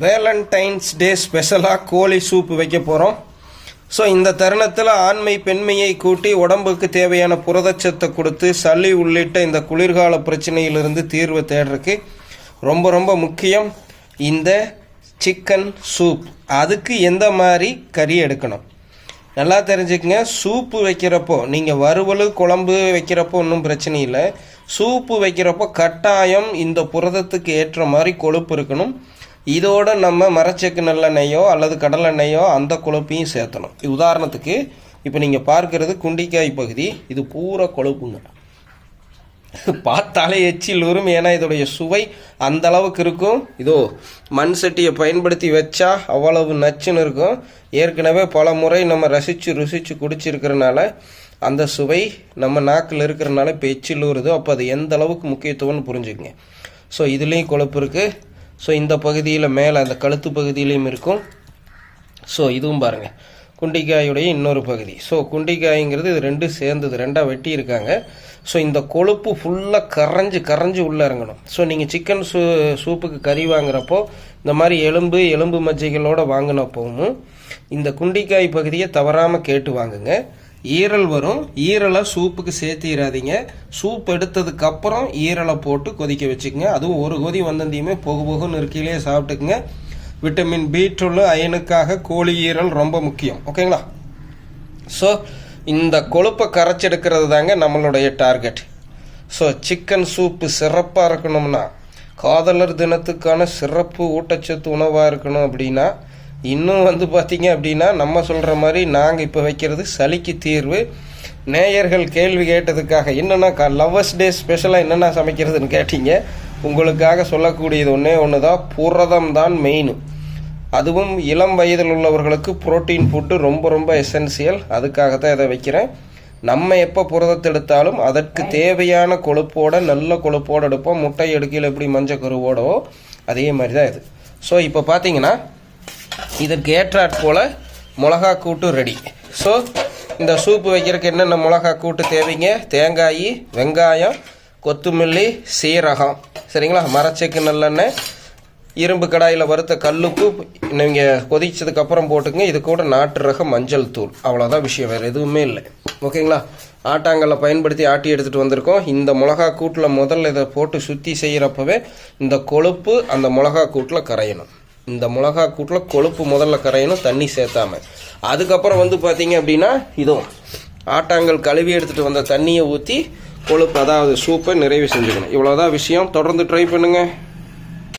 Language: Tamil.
வேலண்டைன்ஸ் டே ஸ்பெஷலாக கோழி சூப் வைக்க போகிறோம். ஸோ இந்த தருணத்தில் ஆண்மை பெண்மையை கூட்டி உடம்புக்கு தேவையான புரதச்சத்தை கொடுத்து சளி உள்ளிட்ட இந்த குளிர்கால பிரச்சனையிலிருந்து தீர்வு தேடுறதுக்கு ரொம்ப ரொம்ப முக்கியம் இந்த சிக்கன் சூப். அதுக்கு எந்த மாதிரி கறி எடுக்கணும் நல்லா தெரிஞ்சுக்கங்க. சூப்பு வைக்கிறப்போ நீங்கள் வறுவல் குழம்பு வைக்கிறப்போ ஒன்றும் பிரச்சனை இல்லை. சூப்பு வைக்கிறப்போ கட்டாயம் இந்த புரதத்துக்கு ஏற்ற மாதிரி கொழுப்பு இருக்கணும். இதோட நம்ம மரச்செக்கு நல்லெண்ணெயோ அல்லது கடலெண்ணெயோ அந்த கொழுப்பையும் சேர்த்தணும். உதாரணத்துக்கு இப்போ நீங்கள் பார்க்கறது குண்டிக்காய் பகுதி, இது பூரா கொழுப்புங்க. பார்த்தாலே எச்சில் வரும், ஏன்னா இதோடைய சுவை அந்த அளவுக்கு இருக்கும். இதோ மண் சட்டியை பயன்படுத்தி வச்சா அவ்வளவு நச்சுன்னு இருக்கும். ஏற்கனவே பல முறை நம்ம ருசித்து குடிச்சிருக்கிறனால அந்த சுவை நம்ம நாக்கில் இருக்கிறனால இப்போ எச்சில் வருது. அப்போ அது எந்த அளவுக்கு முக்கியத்துவம்னு புரிஞ்சுக்குங்க. ஸோ இதுலேயும் கொழுப்பு இருக்குது. ஸோ இந்த பகுதியில் மேலே அந்த கழுத்து பகுதியிலையும் இருக்கும். ஸோ இதுவும் பாருங்கள் குண்டிக்காயுடைய இன்னொரு பகுதி. ஸோ குண்டிக்காய்ங்கிறது இது ரெண்டும் சேர்ந்தது, ரெண்டாக வெட்டி இருக்காங்க. ஸோ இந்த கொழுப்பு ஃபுல்லாக கரைஞ்சி உள்ளே இறங்கணும். ஸோ நீங்கள் சிக்கன் சூப்புக்கு கறி வாங்குறப்போ இந்த மாதிரி எலும்பு மஜ்ஜைகளோடு வாங்கினப்போவும் இந்த குண்டிக்காய் பகுதியை தவறாமல் கேட்டு வாங்குங்க. ஈரல் வரும், ஈரலை சூப்புக்கு சேர்த்திடாதீங்க. சூப் எடுத்ததுக்கப்புறம் ஈரலை போட்டு கொதிக்க வச்சுக்கோங்க. அதுவும் ஒரு கொதி வந்ததையுமே போகுன்னு இருக்கையிலே சாப்பிட்டுக்குங்க. விட்டமின் B12 அயனுக்காக கோழி ஈரல் ரொம்ப முக்கியம். ஓகேங்களா? ஸோ இந்த கொழுப்பை கரைச்செடுக்கிறது தாங்க நம்மளுடைய டார்கெட். ஸோ சிக்கன் சூப்பு சிறப்பாக இருக்கணும்னா, காதலர் தினத்துக்கான சிறப்பு ஊட்டச்சத்து உணவாக இருக்கணும் அப்படின்னா, இன்னும் பார்த்தீங்க அப்படின்னா நம்ம சொல்கிற மாதிரி நாங்கள் இப்போ வைக்கிறது சளிக்கு தீர்வு. நேயர்கள் கேள்வி கேட்டதுக்காக என்னென்னா லவ்வர்ஸ் டே ஸ்பெஷலாக என்னென்ன சமைக்கிறதுன்னு கேட்டீங்க. உங்களுக்காக சொல்லக்கூடியது ஒன்று தான், புரதம் தான் மெயின். அதுவும் இளம் வயதில் உள்ளவர்களுக்கு புரோட்டீன் ஃபுட்டு ரொம்ப ரொம்ப எசென்சியல். அதுக்காக தான் இதை வைக்கிறேன். நம்ம எப்போ புரதத்தை எடுத்தாலும் அதற்கு தேவையான கொழுப்போட நல்ல கொழுப்போடு எடுப்போம். முட்டை எடுக்கையில் எப்படி மஞ்சள் கருவோடோ அதே மாதிரி தான் இது. ஸோ இப்போ பார்த்தீங்கன்னா இதற்கு ஏற்றாற் போல் மிளகா கூட்டு ரெடி. ஸோ இந்த சூப்பு வைக்கிறதுக்கு என்னென்ன மிளகா கூட்டு தேவைங்க? தேங்காய், வெங்காயம், கொத்தமல்லி, சீரகம், சரிங்களா? மரச்செக்கு நல்லெண்ணெய், இரும்பு கடாயில் வறுத்த கல்லுப்பு நீங்கள் கொதிச்சதுக்கப்புறம் போட்டுங்க. இது கூட நாட்டு ரக மஞ்சள் தூள், அவ்வளோதான் விஷயம், வேறு எதுவுமே இல்லை. ஓகேங்களா? ஆட்டாங்கல்லை பயன்படுத்தி ஆட்டி எடுத்துகிட்டு வந்திருக்கோம். இந்த மிளகா கூட்டில் முதல்ல இதை போட்டு சுற்றி செய்கிறப்பவே இந்த கொழுப்பு அந்த மிளகா கூட்டில் கரையணும். இந்த மிளகா கூட்டில் கொழுப்பு முதல்ல கரையணும், தண்ணி சேர்த்தாம. அதுக்கப்புறம் பார்த்தீங்க அப்படின்னா இதுவும் ஆட்டாங்கல் கழுவி எடுத்துகிட்டு வந்த தண்ணியை ஊற்றி கொழுப்பு, அதாவது சூப்பை நிறைவு செஞ்சுக்கணும். இவ்வளோதான் விஷயம். தொடர்ந்து ட்ரை பண்ணுங்கள்.